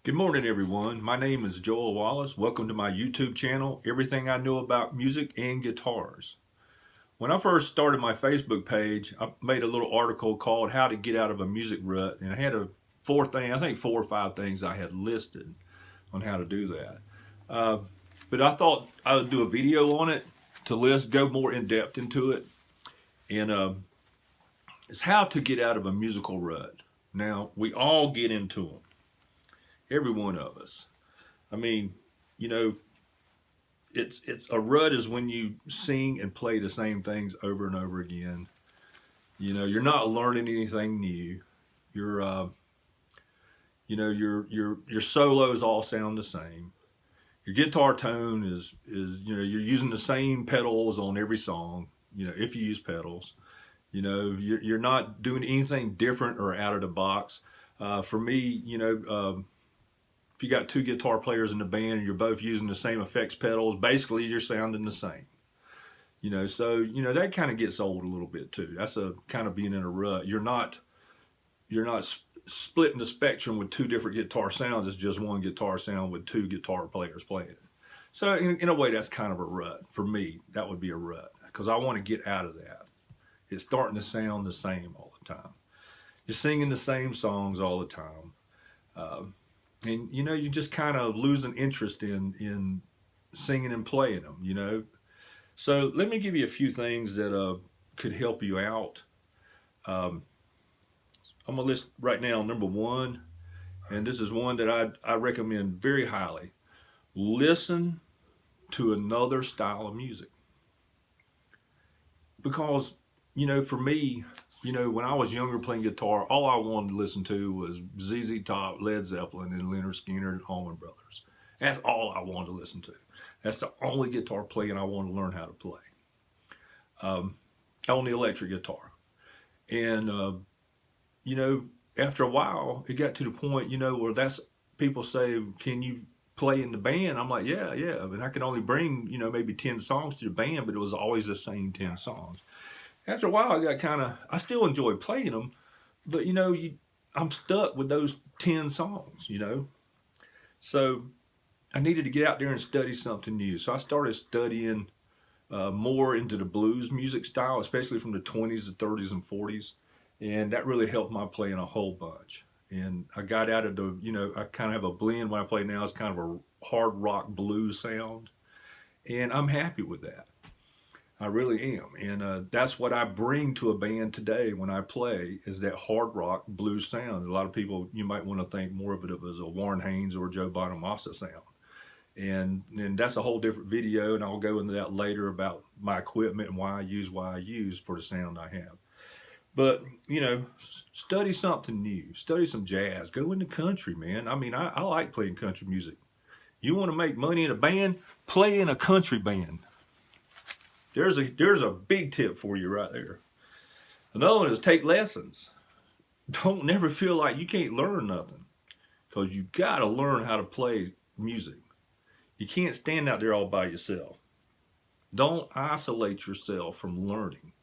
Good morning, everyone. My name is Joel Wallace. Welcome to my YouTube channel, Everything I Know About Music and Guitars. When I first started my Facebook page, I made a little article called How to Get Out of a Music Rut, and I had I think 4 or 5 things I had listed on how to do that. Uh, but I thought I would do a video on it to go more in depth into it, and it's how to get out of a musical rut. Now, we all get into them, every one of us. I mean, you know, it's a rut is when you sing and play the same things over and over again. You know, you're not learning anything new. Your your solos all sound the same. Your guitar tone is you're using the same pedals on every song. You know, if you use pedals, you're not doing anything different or out of the box. For me, if you got two guitar players in the band and you're both using the same effects pedals, basically you're sounding the same. That kind of gets old a little bit too. That's a kind of being in a rut. You're not splitting the spectrum with two different guitar sounds. It's just one guitar sound with two guitar players playing it. So in a way, that's kind of a rut for me. That would be a rut because I want to get out of that. It's starting to sound the same all the time. You're singing the same songs all the time. And you just kind of lose an interest in singing and playing them. So let me give you a few things that could help you out. um, I'm gonna list right now number one, and this is one that I recommend very highly. Listen to another style of music, because for me, when I was younger playing guitar, all I wanted to listen to was ZZ Top, Led Zeppelin, and Leonard Skinner and Allman Brothers. That's all I wanted to listen to. That's the only guitar playing I wanted to learn how to play, on the electric guitar. And after a while, it got to the point, where that's people say, "Can you play in the band?" I'm like, "Yeah, yeah." And I could only bring, maybe 10 songs to the band, but it was always the same 10 songs. After a while, I still enjoy playing them, but I'm stuck with those 10 songs. So I needed to get out there and study something new. So I started studying more into the blues music style, especially from the 20s, the 30s, and 40s. And that really helped my playing a whole bunch. And I got out of I kind of have a blend when I play now. It's kind of a hard rock blues sound. And I'm happy with that. I really am. And that's what I bring to a band today when I play is that hard rock blues sound. A lot of people, you might want to think more of it as a Warren Haynes or Joe Bonamassa sound. And that's a whole different video, and I'll go into that later about my equipment and why I use for the sound I have. But, study something new. Study some jazz. Go into country, man. I mean, I like playing country music. You want to make money in a band? Play in a country band. There's a big tip for you right there. Another one is take lessons. Don't never feel like you can't learn nothing, because you got to learn how to play music. You can't stand out there all by yourself. Don't isolate yourself from learning.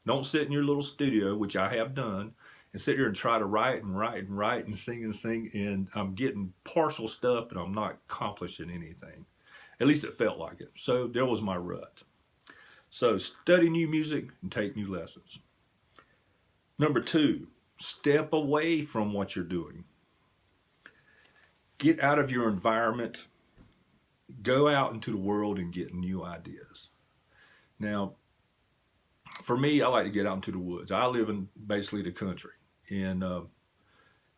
Don't sit in your little studio, which I have done, and sit here and try to write and write and write and sing, and I'm getting partial stuff, but I'm not accomplishing anything. At least it felt like it. So there was my rut. So study new music and take new lessons. Number two, step away from what you're doing. Get out of your environment. Go out into the world and get new ideas. Now, for me, I like to get out into the woods. I live in basically the country, and on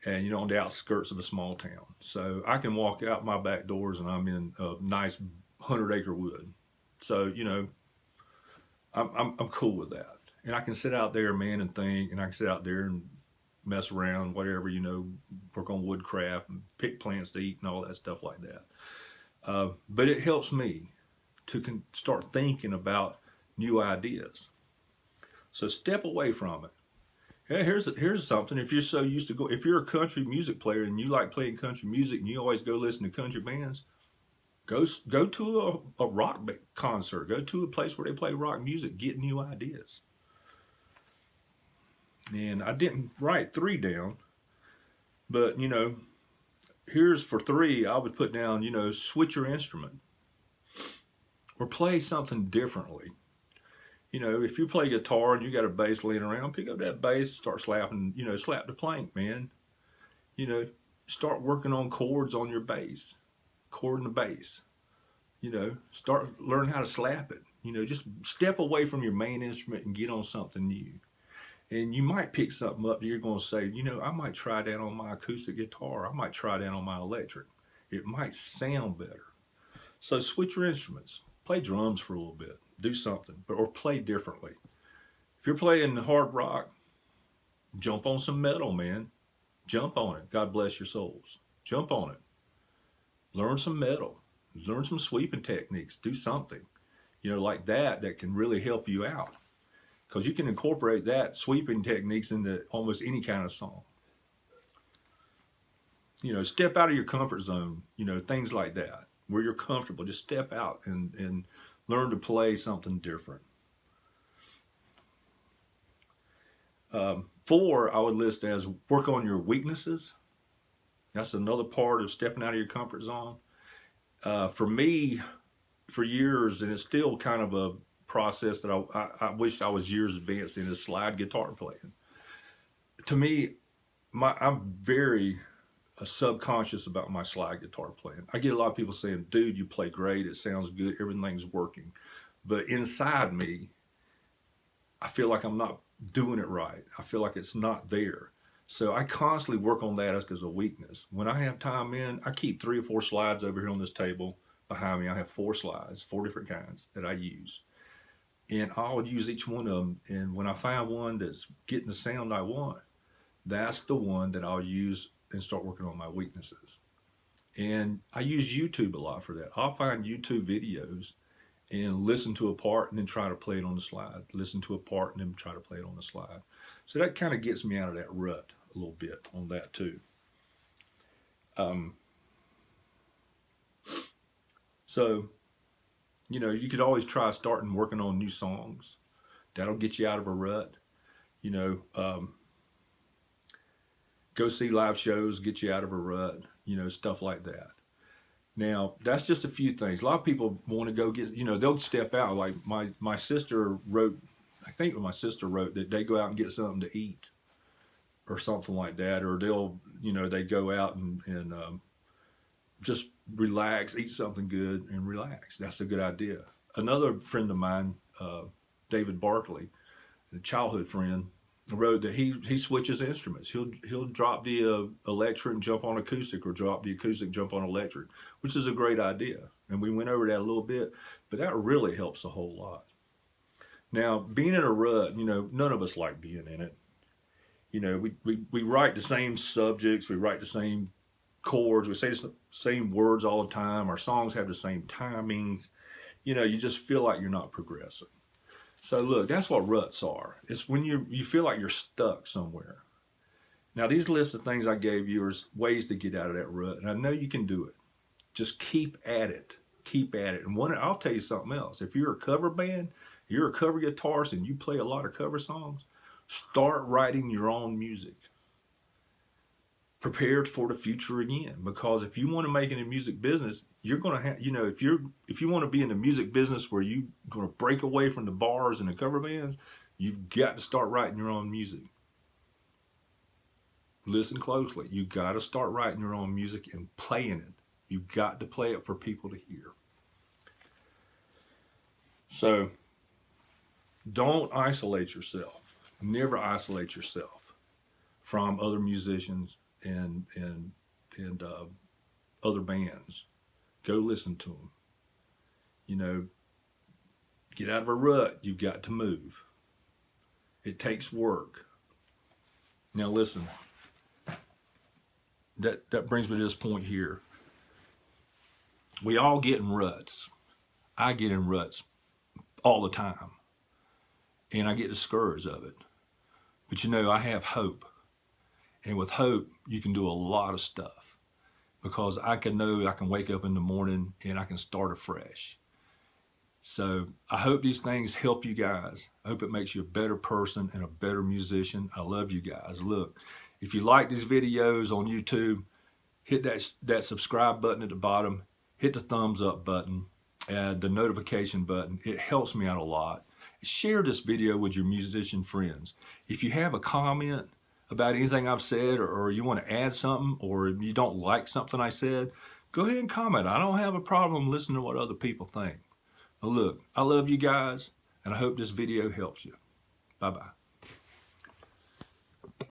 the outskirts of a small town. So I can walk out my back doors and I'm in a nice 100-acre wood. So I'm cool with that, and I can sit out there, man, and think, and I can sit out there and mess around, whatever, work on woodcraft and pick plants to eat and all that stuff like that. But it helps me to start thinking about new ideas. So step away from it. Yeah, here's something. If you're so used to if you're a country music player and you like playing country music and you always go listen to country bands, go to a rock concert. Go to a place where they play rock music. Get new ideas. And I didn't write 3 down, but here's for 3, I would put down, switch your instrument or play something differently. If you play guitar and you got a bass laying around, pick up that bass, start slapping, slap the plank, man. You know, start working on chords on your bass, chording the bass. Start learn how to slap it. Just step away from your main instrument and get on something new. And you might pick something up that you're going to say, I might try that on my acoustic guitar. I might try that on my electric. It might sound better. So switch your instruments. Play drums for a little bit. Do something, or play differently. If you're playing hard rock, jump on some metal, man. Jump on it. God bless your souls. Jump on it. Learn some metal. Learn some sweeping techniques. Do something, like that can really help you out. Because you can incorporate that sweeping techniques into almost any kind of song. Step out of your comfort zone, things like that. Where you're comfortable, just step out and learn to play something different. 4, I would list as work on your weaknesses. That's another part of stepping out of your comfort zone. For me, for years, and it's still kind of a process that I wish I was years advanced in, is slide guitar playing. To me, I'm very subconscious about my slide guitar playing. I get a lot of people saying, dude, you play great, it sounds good, everything's working. But inside me, I feel like I'm not doing it right. I feel like it's not there. So I constantly work on that as a weakness. When I have time I keep 3 or 4 slides over here on this table behind me. I have 4 slides, 4 different kinds that I use. And I'll use each one of them. And when I find one that's getting the sound I want, that's the one that I'll use and start working on my weaknesses. And I use YouTube a lot for that. I'll find YouTube videos and listen to a part and then try to play it on the slide. Listen to a part and then try to play it on the slide. So that kind of gets me out of that rut a little bit on that too. So, you could always try starting working on new songs. That'll get you out of a rut. Go see live shows, get you out of a rut, stuff like that. Now, that's just a few things. A lot of people want to go get, they'll step out. Like my sister wrote, I think my sister wrote that they go out and get something to eat or something like that. Or they'll, they go out and just relax, eat something good and relax. That's a good idea. Another friend of mine, David Barkley, a childhood friend, wrote that he switches instruments. He'll drop the electric and jump on acoustic, or drop the acoustic, jump on electric, which is a great idea. And we went over that a little bit, but that really helps a whole lot. Now, being in a rut, none of us like being in it. We write the same subjects, we write the same chords, we say the same words all the time. Our songs have the same timings. You just feel like you're not progressing. So look, that's what ruts are. It's when you feel like you're stuck somewhere. Now, these lists of things I gave you are ways to get out of that rut, and I know you can do it. Just keep at it. Keep at it. And I'll tell you something else. If you're a cover band, you're a cover guitarist, and you play a lot of cover songs, start writing your own music. Prepared for the future again, because if you want to make it in the music business, you're going to have, if you want to be in the music business where you're going to break away from the bars and the cover bands, you've got to start writing your own music. Listen closely. You got to start writing your own music and playing it. You've got to play it for people to hear. So don't isolate yourself. Never isolate yourself from other musicians and other bands. Go listen to them. Get out of a rut. You've got to move. It takes work. Now listen, that brings me to this point here. We all get in ruts. I get in ruts all the time, and I get discouraged of it. But I have hope. And with hope, you can do a lot of stuff, because I can wake up in the morning and I can start afresh. So I hope these things help you guys. I hope it makes you a better person and a better musician. I love you guys. Look, if you like these videos on YouTube, hit that subscribe button at the bottom, hit the thumbs up button, and the notification button. It helps me out a lot. Share this video with your musician friends. If you have a comment about anything I've said, or you want to add something, or you don't like something I said, go ahead and comment. I don't have a problem listening to what other people think. Now look, I love you guys, and I hope this video helps you. Bye-bye.